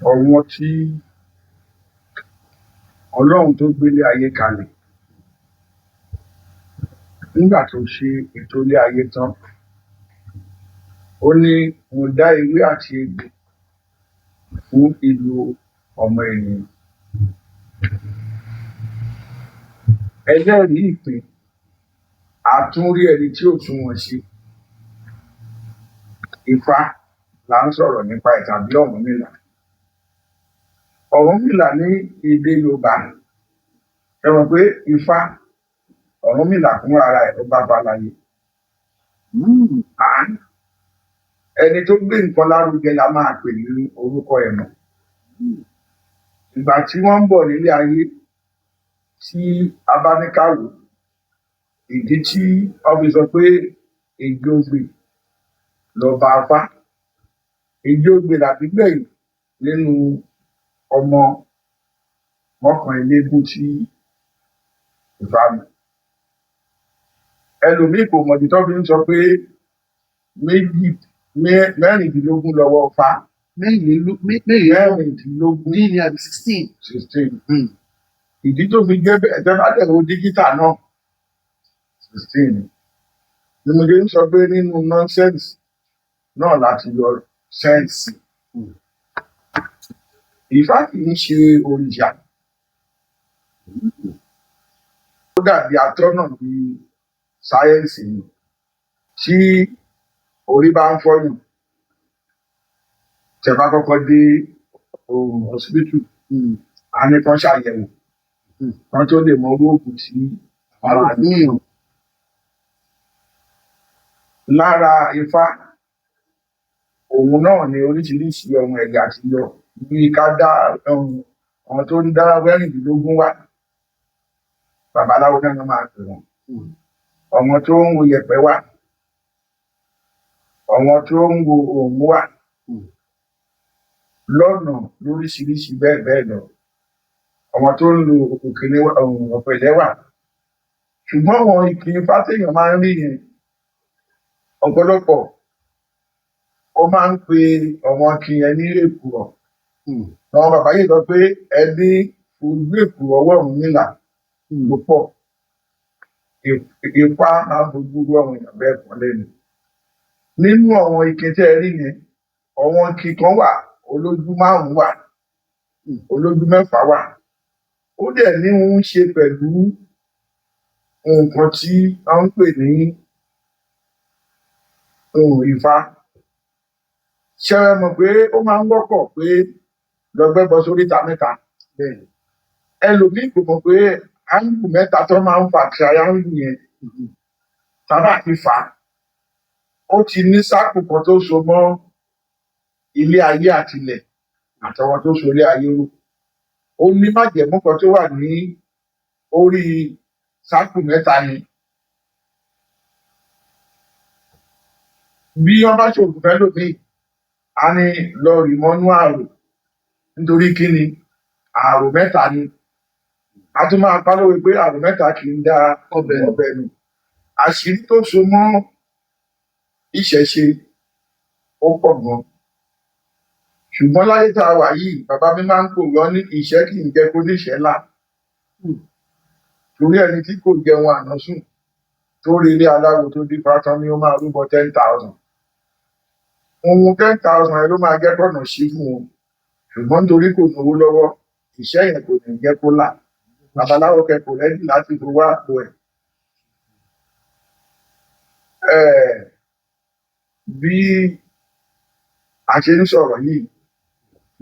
ọ̀wọ́n tí Ọlọ́run tó gbélé ayé kalẹ̀ nígbà tó ṣe ètò ilé ayé tán, ó ní mo dá ewé àti egbò fún ìlò ọmọ ènìyàn. Ẹlẹ́rìí ìpín àtúnrí ẹni tí ò tún wọn ṣe. Ifá là ń sọ̀rọ̀ nípa ẹ̀ tàbí Ọ̀rúnmìlà. Ọ̀rúnmìlà ní èdè Yorùbá, ẹ mọ̀ pé Ifá, Ọ̀rúnmìlà fún ara ẹ̀ ló bá bá láyé. Ẹni tó gbé nǹkan lárugẹ la máa pè ní orúkọ ẹ̀ mọ̀. Ìgbà tí wọ́n ń bọ̀ nílé ayé, tí a bá ní ká wò, ìdí tí wọ́n fi sọ pé ègbé ogbè lọba Ifá, ègbé ogbè làbí gbẹ̀yìn nínú ọmọ mọ́kànlélógún tí Ifá mọ̀. Ẹlòmíì kò mọ̀dí tó fi ń sọ pé mẹ́rìndínlógún lọ́wọ́ Ifá. Mẹ́rìndínlógún ní àbí 16. Ìdí tó fi jẹ́ bẹ́ẹ̀ tẹ́ bá tẹ̀lé dígítà náà 16 ni mo ṣe ń sọ pé nínú nọ́ńsẹ́ǹsì náà láti yọ sẹ́ǹsì. Ifá kì í ṣe òrìṣà, ó dàbí atọ́nà bí sáyẹ́ǹsì ni. Tí orí bá ń fọ́yàn, tẹ́ bá kọ́kọ́ dé hospital, a ní kán ṣàyẹ̀wò kán tó lè mọ oògùn tí ara níyàn. Lára Ifá, òun náà ni oríṣiríṣi ọmọ ẹ̀yà ti yọ, bí ká dá àwọn tó ń dá mẹ́rìndínlógún wá, babaláwo náà máa pè wọ́n. Àwọn tó ń wo yẹ̀pẹ̀ wá, àwọn tó ń wo òòrùn wá, lọ́nà lóríṣiríṣi bẹ́ẹ̀ bẹ́ẹ̀ lọ. Àwọn tó ń lo òkèlè ọ̀pẹ̀lẹ̀ wà. Ṣùgbọ́n àwọn ìkì Ifá téèyàn máa ń rí yẹn, ọ̀pọ̀lọpọ̀ ó máa ń pe àwọn ìkì yẹn ní èkùrọ́. Àwọn bàbá yìí sọ pé ẹni ojú èkùrọ́ wọ̀ Ọ̀rúnmìlà ló pọ̀. Ifá máa ń fojú rú àwọn èèyàn bẹ́ẹ̀ pọ́n lẹ́nu. Nínú àwọn ìkì tẹ́ ẹ rí yẹn, àwọn ìkì kan wà olójú márùn-ún wà, olójú mẹ́fà wà. Ó dẹ̀ ní ń ṣe pẹ̀lú nǹkan tí wọ́n ń pè ní Ifá. Ṣé ẹ mọ̀ pé ó máa ń wọ́pọ̀ pé lọ gbẹ́bọ sóríta mẹ́ta? Ẹlòmíì kò mọ̀ pé áńgù mẹ́ta tó máa ń fa triangle yẹn, tá bá ti fà á, ó ti ní sáàkù kan tó so mọ́ ilé ayé àtilẹ̀ àtàwọn tó so ilé ayé ró. Ó ní májẹ̀mú kan tó wà ní orí sáàkù mẹ́ta yẹn. Bí wọ́n bá ṣògùn fẹ́lòmíì, á ní lọ rì mọ́nú àrò, nítorí kí ni? Àrò mẹ́ta ni. A tún máa pa lówe pé àrò mẹ́ta kì í dá ọbẹ̀ nù. Àṣírí tó so mọ́ ìṣẹ̀ṣe ó pọ̀ gan. Ṣùgbọ́n láyé tá a wà yìí, bàbá mi máa ń pòwe, wọ́n ní ìṣẹ́ kì í jẹ́ kó níṣẹ́ là. Torí ẹni tí kò jẹun àná sùn tó rí ilé aláwo tó dífá tán ni ó máa rúbọ 10,000. Ohun 10,000 yẹn ló máa jẹ́ kọ́nà sí fún wọn. Ṣùgbọ́n nítorí kò lówó lọ́wọ́, ìṣẹ́ yẹn kò ní jẹ́ kó là. Babaláwo kẹ́kọ̀ọ́ rẹ́dì láti fowó àpò ẹ̀. Bí a ṣe ń sọ̀rọ̀ yìí,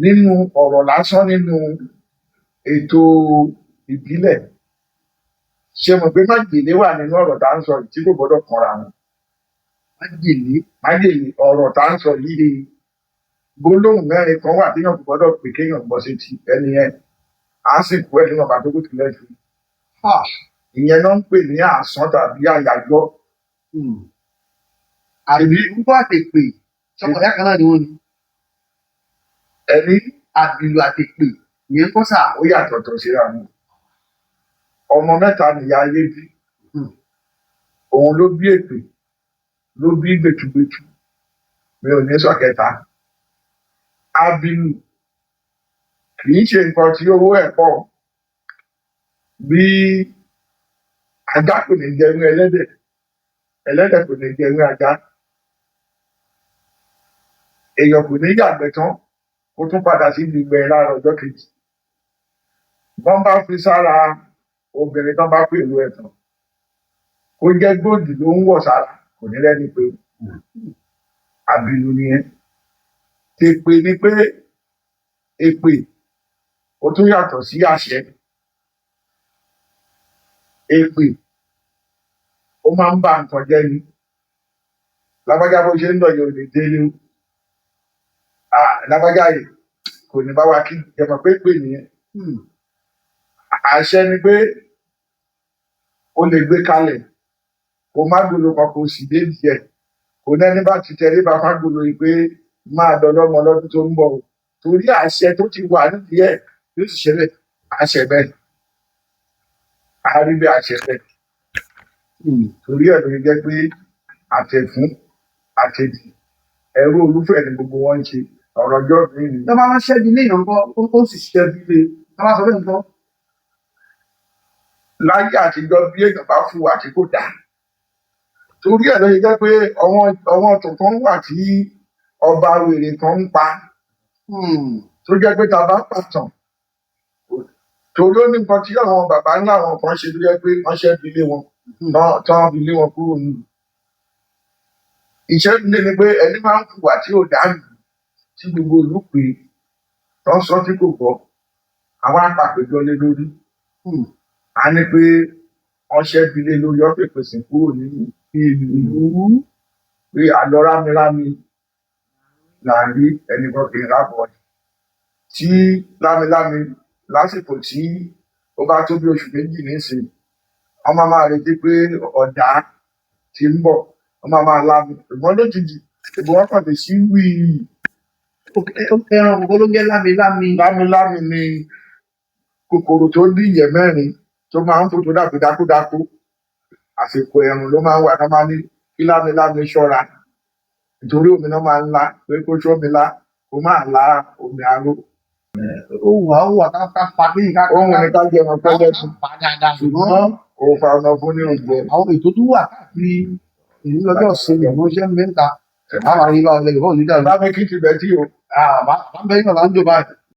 nínú ọ̀rọ̀ lásán nínú ètò ìbílẹ̀, ṣé mọ̀ pé májèlé wà nínú ọ̀rọ̀ tá ń sọ yìí tí kò gbọ́dọ̀ kanra wọn? Májèlé ọ̀rọ̀ tá ń sọ yìí, gbólóhùn mẹ́rin kan wà téèyàn kò gbọ́dọ̀ pè kéèyàn gbọ́ sétí ẹni yẹn, á sì kú ẹ̀ nínú ọba tó kù tilẹ̀ jù. Ìyẹn náà ń pè ní àsán tàbí àyájọ́. Àbìlú àtèpè, ṣọmọ ìyá kan náà ni wọ́n ni. Ẹni Àbìlú àtèpè ìyẹn kọ́ sà. ó yàtọ̀tọ̀ síra wọn. Ọmọ mẹ́ta nìyá ayé bí. Òun ló bí èpè, ló bí gbètùgbètù. Mi ò ní sọ kẹta. Àbìlú kì í ṣe nǹkan tí owó ẹ̀ pọ̀ bí ajá kò ní jẹun ẹlẹ́dẹ̀ ẹlẹ́dẹ̀ kò ní jẹun ajá èèyàn kò ní yàgbẹ́ tán kó tún padà sí ìgbẹ́ lára ọjọ́ kejì wọ́n bá fi sára obìnrin tán bá pèrò ẹ̀ tán kó jẹ́ góòdì ló ń wọ̀ sára kò ní lẹ́ni pé àbìlú nìyẹn èpè ni pé èpè ó tún yàtọ̀ sí àṣẹ èpè ó máa ń ba nǹkan jẹ́ ni lágbájá bó ṣe ń lọ yóò lè délé o lágbájá yìí kò ní bá wa kí jẹmọ pé pè nìyẹn àṣẹ ni pé ó lè gbé kalẹ̀ kó má gbolo kan kó sì dé díẹ̀ kò nẹ́ni bá ti tẹ̀lé bá fágbolo yìí pé máa dọlọ́mọ lọ́dún tó ń bọ̀ o torí àṣẹ tó ti wà nídìí ẹ̀ yóò sì ṣẹlẹ̀ àṣẹ bẹ́ẹ̀ àárí bí àṣẹ bẹ́ẹ̀ torí ẹ̀ ló ń jẹ́ pé àtẹ̀fún àtẹ̀dì ẹ̀rú olúfẹ̀ ni gbogbo wọn ń ṣe ọ̀rọ̀ ọjọ́ mi ni. tó bá wá ṣẹ́bi léèyàn kọ́ ó sì ṣẹ́bi lé tó bá sọ bẹ́ẹ̀ nǹkan. láyé àtijọ́ bí èèyàn bá fún wa tí kò dáa torí ẹ̀ ló ṣe jẹ́ pé ọwọ́n tuntun wà tí ọba wèrè kan ń pa tó jẹ́ pé ta bá pàtàn torí ó ní nǹkan tí àwọn bàbá ńlá àwọn kan ṣe tó jẹ́ pé wọ́n ṣẹ́ fi lé wọn tán fi lé wọn kúrò nínú iṣẹ́ nílé ni pé ẹni máa ń hùwà tí ò dáàbò tí gbogbo ìlú pé tán sọ tí kò gbọ́ àwọn apàpéjọ lé lórí a ní pé wọ́n ṣẹ́ fi lé lórí ọ́fẹ́ pèsè kúrò nínú ìlú pé àlọ́ rámirámi là ń rí ẹnìkan kì í rábọ̀ tí lámilámi lásìkò tí ó bá tó bí oṣù méjì nísìnyí wọ́n máa retí pé ọ̀dà ti ń bọ̀ wọ́n máa lámi ṣùgbọ́n lójijì ìbò wọn kàn lè sí wíì. ẹran kòkó ló ń jẹ́ lámilámi. lámilámi ni kòkòrò tó ní ìyẹ́ mẹ́rin tó máa ń fòtò dàbí dákúdákú àsìkò ẹ̀rùn ló máa ń wà tó máa ní kí lámilámi ṣọ́ra nítorí omi náà máa ń la pé kó ṣómi lá kó máa lá omi aró. ó wà ká pa kí nǹkan. ohun ní ká jẹ ọmọ pẹ́lẹ́ sùn pa dáadáa ṣùgbọ́n kò fa ọ̀nà fún ní oúnjẹ. àwọn ètò tó wà káàkiri èyí lọ́jọ́ ìsinmi ló ṣe ń mẹ́ta àwọn àríwá ọ̀lẹ́ ìbọn onídàá. bá mi kí ti bẹ̀ tí o. bá ń bẹ nígbà tá ń jò báyìí.